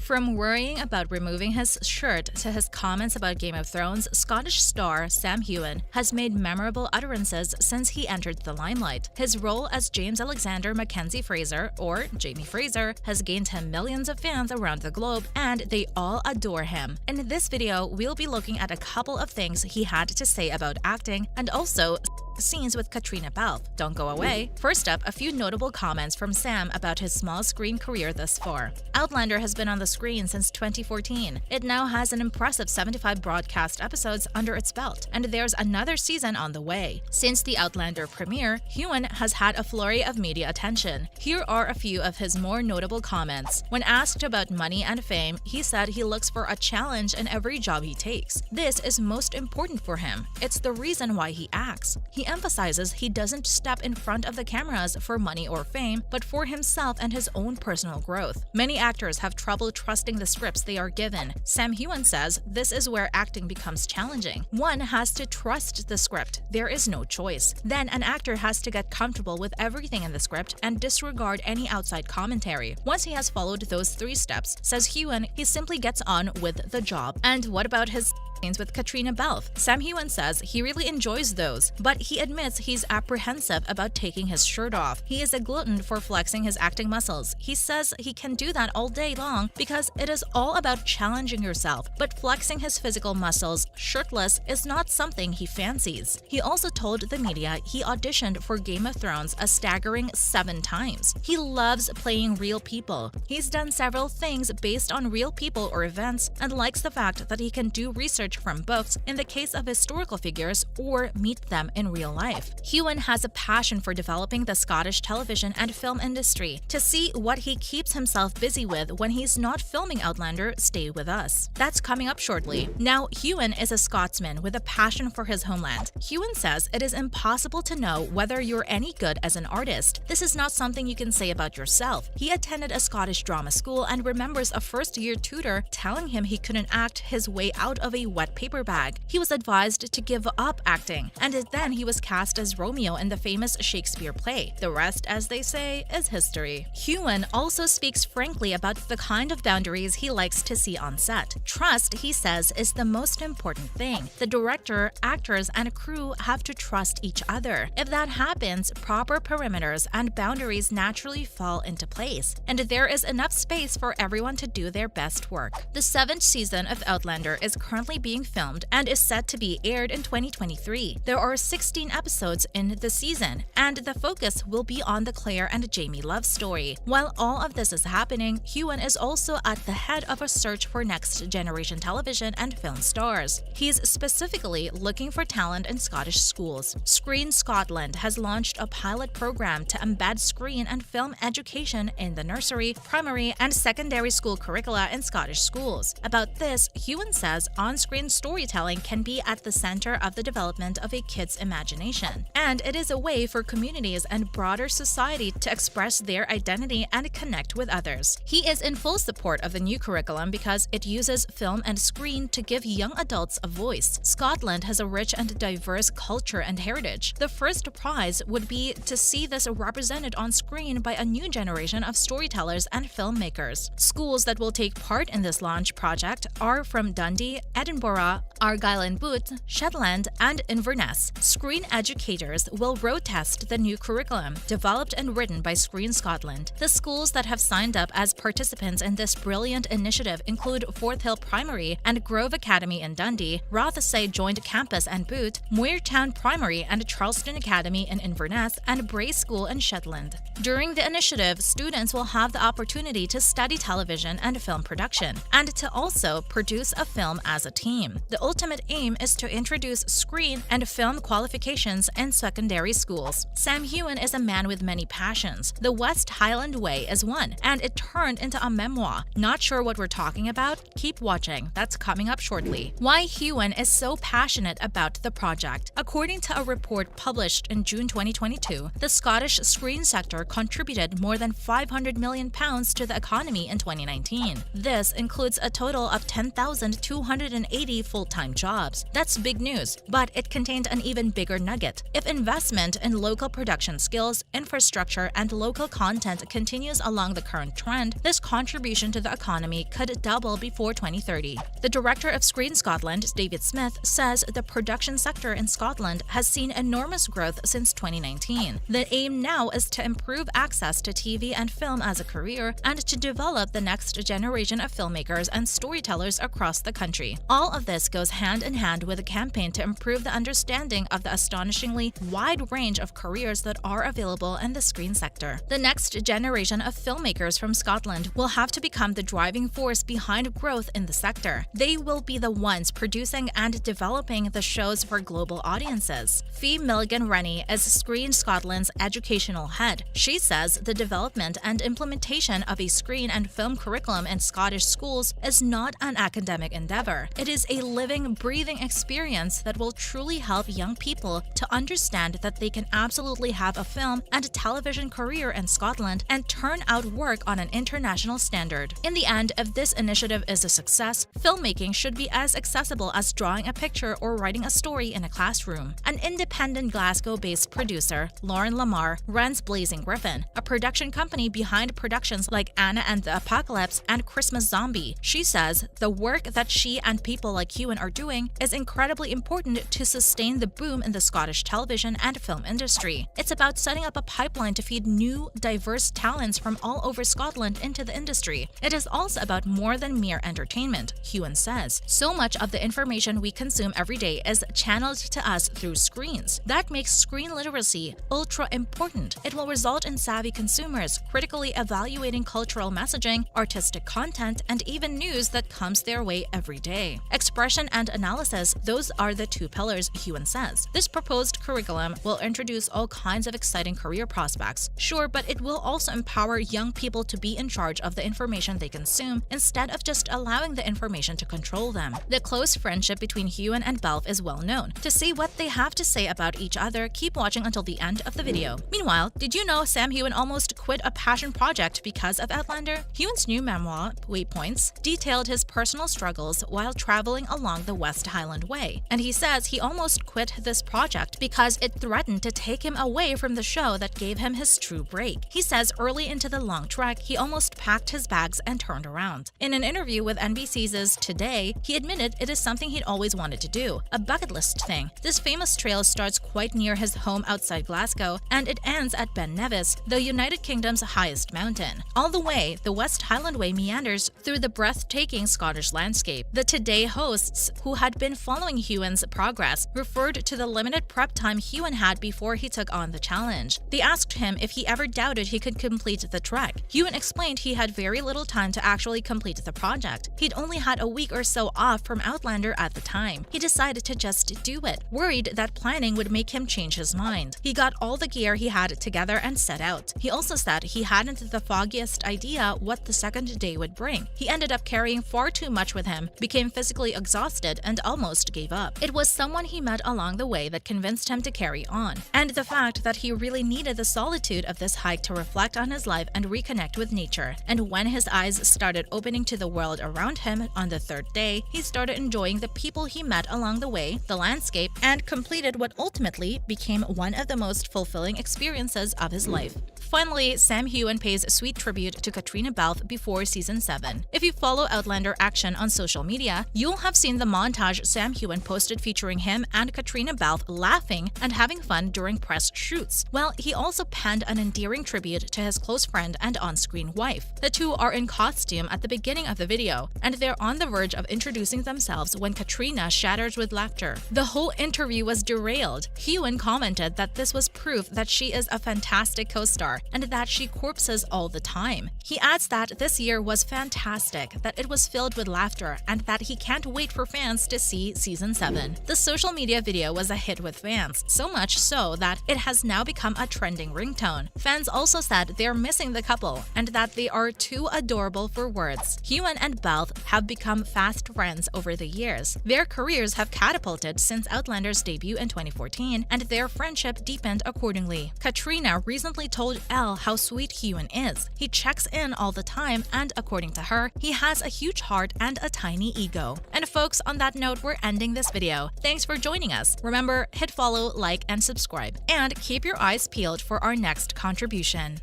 From worrying about removing his shirt to his comments about Game of Thrones, Scottish star Sam Heughan has made memorable utterances since he entered the limelight. His role as James Alexander Mackenzie Fraser, or Jamie Fraser, has gained him millions of fans around the globe, and they all adore him. In this video, we'll be looking at a couple of things he had to say about acting, and also scenes with Katrina Balfe. Don't go away. First up, a few notable comments from Sam about his small screen career thus far. Outlander has been on the screen since 2014. It now has an impressive 75 broadcast episodes under its belt, and there's another season on the way. Since the Outlander premiere, Heughan has had a flurry of media attention. Here are a few of his more notable comments. When asked about money and fame, he said he looks for a challenge in every job he takes. This is most important for him. It's the reason why he acts. He emphasizes he doesn't step in front of the cameras for money or fame, but for himself and his own personal growth. Many actors have trouble trusting the scripts they are given. Sam Heughan says this is where acting becomes challenging. One has to trust the script. There is no choice. Then an actor has to get comfortable with everything in the script and disregard any outside commentary. Once he has followed those 3 steps, says Heughan, he simply gets on with the job. And what about his scenes with Katrina Balfe? Sam Heughan says he really enjoys those, but he admits he's apprehensive about taking his shirt off. He is a glutton for flexing his acting muscles. He says he can do that all day long because it is all about challenging yourself, but flexing his physical muscles shirtless is not something he fancies. He also told the media he auditioned for Game of Thrones a staggering 7 times. He loves playing real people. He's done several things based on real people or events and likes the fact that he can do research from books in the case of historical figures or meet them in real life. Heughan has a passion for developing the Scottish television and film industry. To see what he keeps himself busy with when he's not filming Outlander, stay with us. That's coming up shortly. Now, Heughan is a Scotsman with a passion for his homeland. Heughan says it is impossible to know whether you're any good as an artist. This is not something you can say about yourself. He attended a Scottish drama school and remembers a first-year tutor telling him he couldn't act his way out of a wet paper bag. He was advised to give up acting, and then he was cast as Romeo in the famous Shakespeare play. The rest, as they say, is history. Heughan also speaks frankly about the kind of boundaries he likes to see on set. Trust, he says, is the most important thing. The director, actors, and crew have to trust each other. If that happens, proper perimeters and boundaries naturally fall into place, and there is enough space for everyone to do their best work. The 7th season of Outlander is currently being filmed and is set to be aired in 2023. There are 16 episodes in the season, and the focus will be on the Claire and Jamie love story. While all of this is happening, Heughan is also at the head of a search for next-generation television and film stars. He's specifically looking for talent in Scottish schools. Screen Scotland has launched a pilot program to embed screen and film education in the nursery, primary, and secondary school curricula in Scottish schools. About this, Heughan says on-screen storytelling can be at the center of the development of a kid's imagination, and it is a way for communities and broader society to express their identity and connect with others. He is in full support of the new curriculum because it uses film and screen to give young adults a voice. Scotland has a rich and diverse culture and heritage. The first prize would be to see this represented on screen by a new generation of storytellers and filmmakers. Schools that will take part in this launch project are from Dundee, Edinburgh, Argyll and Bute, Shetland, and Inverness. Screen educators will road test the new curriculum, developed and written by Screen Scotland. The schools that have signed up as participants in this brilliant initiative include Forth Hill Primary and Grove Academy in Dundee, Rothesay Joint Campus and Bute, Muirtown Primary and Charleston Academy in Inverness, and Bray School in Shetland. During the initiative, students will have the opportunity to study television and film production, and to also produce a film as a team. The ultimate aim is to introduce screen and film qualifications in secondary schools. Sam Heughan is a man with many passions. The West Highland Way is one, and it turned into a memoir. Not sure what we're talking about? Keep watching. That's coming up shortly. Why Heughan is so passionate about the project. According to a report published in June 2022, the Scottish screen sector contributed more than £500 million to the economy in 2019. This includes a total of 10,208 80 full-time jobs. That's big news, but it contained an even bigger nugget. If investment in local production skills, infrastructure, and local content continues along the current trend, this contribution to the economy could double before 2030. The director of Screen Scotland, David Smith, says the production sector in Scotland has seen enormous growth since 2019. The aim now is to improve access to TV and film as a career and to develop the next generation of filmmakers and storytellers across the country. All of this goes hand in hand with a campaign to improve the understanding of the astonishingly wide range of careers that are available in the screen sector. The next generation of filmmakers from Scotland will have to become the driving force behind growth in the sector. They will be the ones producing and developing the shows for global audiences. Fee Milligan-Rennie is Screen Scotland's educational head. She says the development and implementation of a screen and film curriculum in Scottish schools is not an academic endeavor. It is a living, breathing experience that will truly help young people to understand that they can absolutely have a film and television career in Scotland and turn out work on an international standard. In the end, if this initiative is a success, filmmaking should be as accessible as drawing a picture or writing a story in a classroom. An independent Glasgow-based producer, Lauren Lamar, runs Blazing Griffin, a production company behind productions like Anna and the Apocalypse and Christmas Zombie. She says the work that she and people like Heughan are doing is incredibly important to sustain the boom in the Scottish television and film industry. It's about setting up a pipeline to feed new, diverse talents from all over Scotland into the industry. It is also about more than mere entertainment, Heughan says. So much of the information we consume every day is channeled to us through screens. That makes screen literacy ultra important. It will result in savvy consumers critically evaluating cultural messaging, artistic content, and even news that comes their way every day. Expression and analysis, those are the two pillars, Heughan says. This proposed curriculum will introduce all kinds of exciting career prospects. Sure, but it will also empower young people to be in charge of the information they consume instead of just allowing the information to control them. The close friendship between Heughan and Belf is well known. To see what they have to say about each other, keep watching until the end of the video. Meanwhile, did you know Sam Heughan almost quit a passion project because of Outlander? Heughan's new memoir, Waypoints, detailed his personal struggles while traveling along the West Highland Way, and he says he almost quit this project because it threatened to take him away from the show that gave him his true break. He says early into the long trek, he almost packed his bags and turned around. In an interview with NBC's Today, he admitted it is something he'd always wanted to do, a bucket list thing. This famous trail starts quite near his home outside Glasgow, and it ends at Ben Nevis, the United Kingdom's highest mountain. All the way, the West Highland Way meanders through the breathtaking Scottish landscape. The Today hosts, who had been following Heughan's progress, referred to the limited prep time Heughan had before he took on the challenge. They asked him if he ever doubted he could complete the trek. Heughan explained he had very little time to actually complete the project. He'd only had a week or so off from Outlander at the time. He decided to just do it, worried that planning would make him change his mind. He got all the gear he had together and set out. He also said he hadn't the foggiest idea what the second day would bring. He ended up carrying far too much with him, became physically exhausted, and almost gave up. It was someone he met along the way that convinced him to carry on, and the fact that he really needed the solitude of this hike to reflect on his life and reconnect with nature. And when his eyes started opening to the world around him on the third day, he started enjoying the people he met along the way, the landscape, and completed what ultimately became one of the most fulfilling experiences of his life. Finally, Sam Heughan pays sweet tribute to Katrina Balfe before Season 7. If you follow Outlander action on social media, you'll have seen the montage Sam Heughan posted featuring him and Katrina Balfe laughing and having fun during press shoots. Well, he also penned an endearing tribute to his close friend and on-screen wife. The two are in costume at the beginning of the video, and they're on the verge of introducing themselves when Katrina shatters with laughter. The whole interview was derailed. Heughan commented that this was proof that she is a fantastic co-star and that she corpses all the time. He adds that this year was fantastic, that it was filled with laughter, and that he can't wait for fans to see Season 7. The social media video was a hit with fans, so much so that it has now become a trending ringtone. Fans also said they're missing the couple and that they are too adorable for words. Heughan and Balfe have become fast friends over the years. Their careers have catapulted since Outlander's debut in 2014, and their friendship deepened accordingly. Katrina recently told Elle how sweet Heughan is. He checks in all the time, and according to her, he has a huge heart and a tiny ego. And And folks, on that note, we're ending this video. Thanks for joining us. Remember, hit follow, like, and subscribe. And keep your eyes peeled for our next contribution.